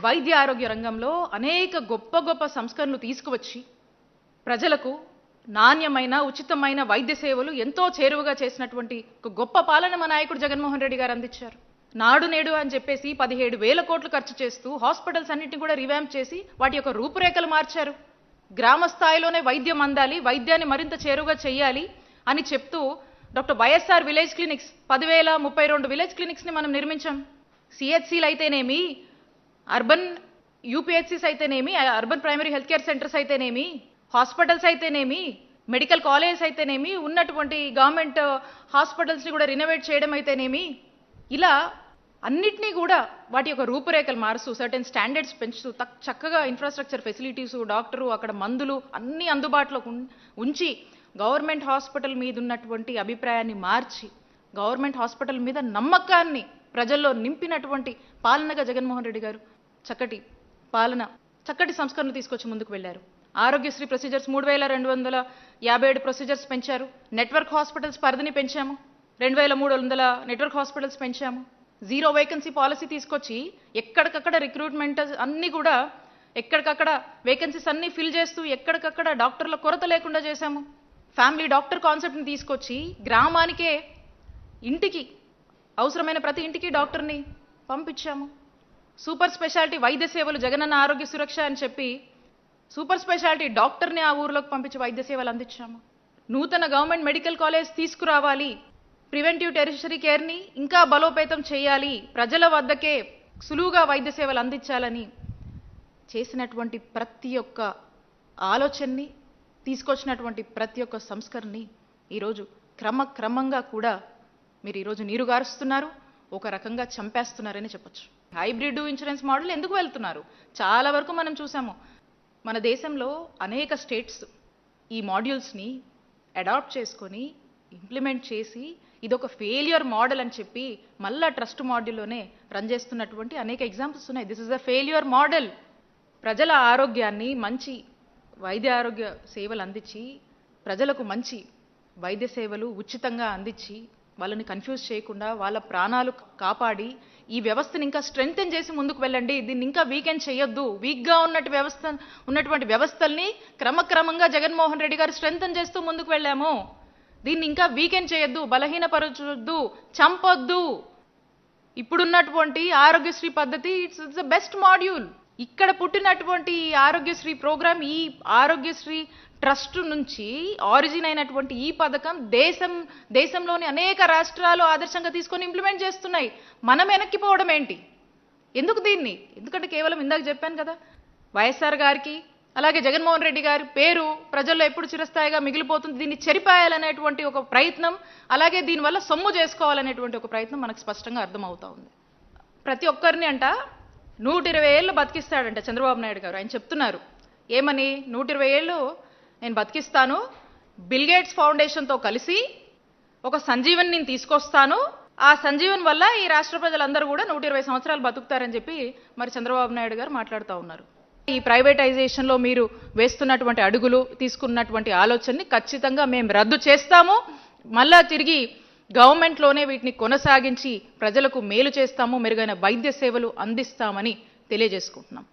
వైద్య ఆరోగ్య రంగంలో అనేక గొప్ప గొప్ప సంస్కరణలు తీసుకువచ్చి ప్రజలకు నాణ్యమైన ఉచితమైన వైద్య సేవలు ఎంతో చేరువగా చేసినటువంటి ఒక గొప్ప పాలన మా నాయకుడు జగన్మోహన్ రెడ్డి గారు అందించారు. నాడు నేడు అని చెప్పేసి 17,000 కోట్లు ఖర్చు చేస్తూ హాస్పిటల్స్ అన్నింటినీ కూడా రివాంప్ చేసి వాటి యొక్క రూపురేఖలు మార్చారు. గ్రామ స్థాయిలోనే వైద్యం అందాలి, వైద్యాన్ని మరింత చేరువగా చేయాలి అని చెప్తూ డాక్టర్ వైఎస్ఆర్ విలేజ్ క్లినిక్స్ 10,032 విలేజ్ క్లినిక్స్ని మనం నిర్మించాం. సిహెచ్సిలు అయితేనేమి, అర్బన్ యూపీహెచ్సిస్ అయితేనేమి, urban primary health care centres అయితేనేమి, హాస్పిటల్స్ అయితేనేమి, మెడికల్ కాలేజెస్ అయితేనేమి, ఉన్నటువంటి గవర్నమెంట్ హాస్పిటల్స్ని కూడా రినోవేట్ చేయడం అయితేనేమి, ఇలా అన్నిటినీ కూడా వాటి యొక్క రూపురేఖలు మారుస్తూ సర్టెన్ స్టాండర్డ్స్ పెంచుతూ చక్కగా ఇన్ఫ్రాస్ట్రక్చర్ ఫెసిలిటీసు, డాక్టరు, అక్కడ మందులు అన్నీ అందుబాటులో ఉంచి గవర్నమెంట్ హాస్పిటల్ మీద ఉన్నటువంటి అభిప్రాయాన్ని మార్చి గవర్నమెంట్ హాస్పిటల్ మీద నమ్మకాన్ని ప్రజల్లో నింపినటువంటి పాలనగా జగన్మోహన్ రెడ్డి గారు చక్కటి పాలన, చక్కటి సంస్కరణలు తీసుకొచ్చి ముందుకు వెళ్ళారు. ఆరోగ్యశ్రీ ప్రొసీజర్స్ 3,257 ప్రొసీజర్స్ పెంచారు. నెట్వర్క్ హాస్పిటల్స్ పరిధిని పెంచాము. 2,300 నెట్వర్క్ హాస్పిటల్స్ పెంచాము. జీరో వేకెన్సీ పాలసీ తీసుకొచ్చి ఎక్కడికక్కడ రిక్రూట్మెంట్ అన్నీ కూడా ఎక్కడికక్కడ వేకెన్సీస్ అన్నీ ఫిల్ చేస్తూ ఎక్కడికక్కడ డాక్టర్ల కొరత లేకుండా చేశాము. ఫ్యామిలీ డాక్టర్ కాన్సెప్ట్ని తీసుకొచ్చి గ్రామానికే ఇంటికి అవసరమైన ప్రతి ఇంటికి డాక్టర్ని పంపించాము. సూపర్ స్పెషాలిటీ వైద్య సేవలు జగనన్న ఆరోగ్య సురక్ష అని చెప్పి సూపర్ స్పెషాలిటీ డాక్టర్ని ఆ ఊర్లోకి పంపించి వైద్య సేవలు అందించాము. నూతన గవర్నమెంట్ మెడికల్ కాలేజ్ తీసుకురావాలి, ప్రివెంటివ్ టెరిషరీ కేర్ని ఇంకా బలోపేతం చేయాలి, ప్రజల వద్దకే సులువుగా వైద్య సేవలు అందించాలని చేసినటువంటి ప్రతి ఒక్క ఆలోచనని, తీసుకొచ్చినటువంటి ప్రతి ఒక్క సంస్కరణని ఈరోజు క్రమంగా కూడా మీరు ఈరోజు నీరుగారుస్తున్నారు, ఒక రకంగా చంపేస్తున్నారని చెప్పొచ్చు. హైబ్రిడ్ ఇన్సూరెన్స్ మోడల్ ఎందుకు వెళ్తున్నారు? చాలా వరకు మనం చూసాము. మన దేశంలో అనేక స్టేట్స్ ఈ మాడ్యూల్స్ని అడాప్ట్ చేసుకొని ఇంప్లిమెంట్ చేసి ఇదొక ఫెయిల్యూర్ మోడల్ అని చెప్పి మళ్ళా ట్రస్ట్ మాడ్యూల్లోనే రన్ చేస్తున్నటువంటి అనేక ఎగ్జాంపుల్స్ ఉన్నాయి. This is a failure model. ప్రజల ఆరోగ్యాన్ని, మంచి వైద్య ఆరోగ్య సేవలు అందించి ప్రజలకు మంచి వైద్య సేవలు ఉచితంగా అందించి వాళ్ళని కన్ఫ్యూజ్ చేయకుండా వాళ్ళ ప్రాణాలు కాపాడి ఈ వ్యవస్థను ఇంకా స్ట్రెంగ్తెన్ చేసి ముందుకు వెళ్ళండి. దీన్ని ఇంకా వీకెండ్ చేయొద్దు. వీక్గా ఉన్నటువంటి వ్యవస్థల్ని క్రమంగా జగన్మోహన్ రెడ్డి గారు స్ట్రెంగ్తెన్ చేస్తూ ముందుకు వెళ్ళాము. దీన్ని ఇంకా వీకెండ్ చేయొద్దు, బలహీనపరచొద్దు, చంపొద్దు. ఇప్పుడున్నటువంటి ఆరోగ్యశ్రీ పద్ధతి ఇట్స్ ద బెస్ట్ మాడ్యూల్. ఇక్కడ పుట్టినటువంటి ఆరోగ్యశ్రీ ప్రోగ్రామ్, ఈ ఆరోగ్యశ్రీ ట్రస్ట్ నుంచి ఆరిజిన్ అయినటువంటి ఈ పథకం దేశంలోని అనేక రాష్ట్రాలు ఆదర్శంగా తీసుకొని ఇంప్లిమెంట్ చేస్తున్నాయి. మనం వెనక్కిపోవడం ఏంటి? ఎందుకు దీన్ని? ఎందుకంటే కేవలం ఇందాక చెప్పాను కదా, వైఎస్ఆర్ గారికి అలాగే జగన్మోహన్ రెడ్డి గారి పేరు ప్రజల్లో ఎప్పుడు చిరస్థాయిగా మిగిలిపోతుంది. దీన్ని చెరిపాయాలనేటువంటి ఒక ప్రయత్నం, అలాగే దీనివల్ల సొమ్ము చేసుకోవాలనేటువంటి ఒక ప్రయత్నం మనకు స్పష్టంగా అర్థమవుతా ఉంది. ప్రతి ఒక్కరిని 120 ఏళ్ళు బతికిస్తాడంట చంద్రబాబు నాయుడు గారు. ఆయన చెప్తున్నారు ఏమని, 120 ఏళ్ళు నేను బతికిస్తాను, బిల్ గేట్స్ ఫౌండేషన్తో కలిసి ఒక సంజీవన్ నేను తీసుకొస్తాను, ఆ సంజీవన్ వల్ల ఈ రాష్ట్ర ప్రజలందరూ కూడా 120 సంవత్సరాలు బతుకుతారని చెప్పి మరి చంద్రబాబు నాయుడు గారు మాట్లాడుతూ ఉన్నారు. ఈ ప్రైవేటైజేషన్లో మీరు వేస్తున్నటువంటి అడుగులు, తీసుకున్నటువంటి ఆలోచనని ఖచ్చితంగా మేము రద్దు చేస్తాము. మళ్ళా తిరిగి గవర్నమెంట్లోనే వీటిని కొనసాగించి ప్రజలకు మేలు చేస్తాము, మెరుగైన వైద్య సేవలు అందిస్తామని తెలియజేసుకుంటున్నాం.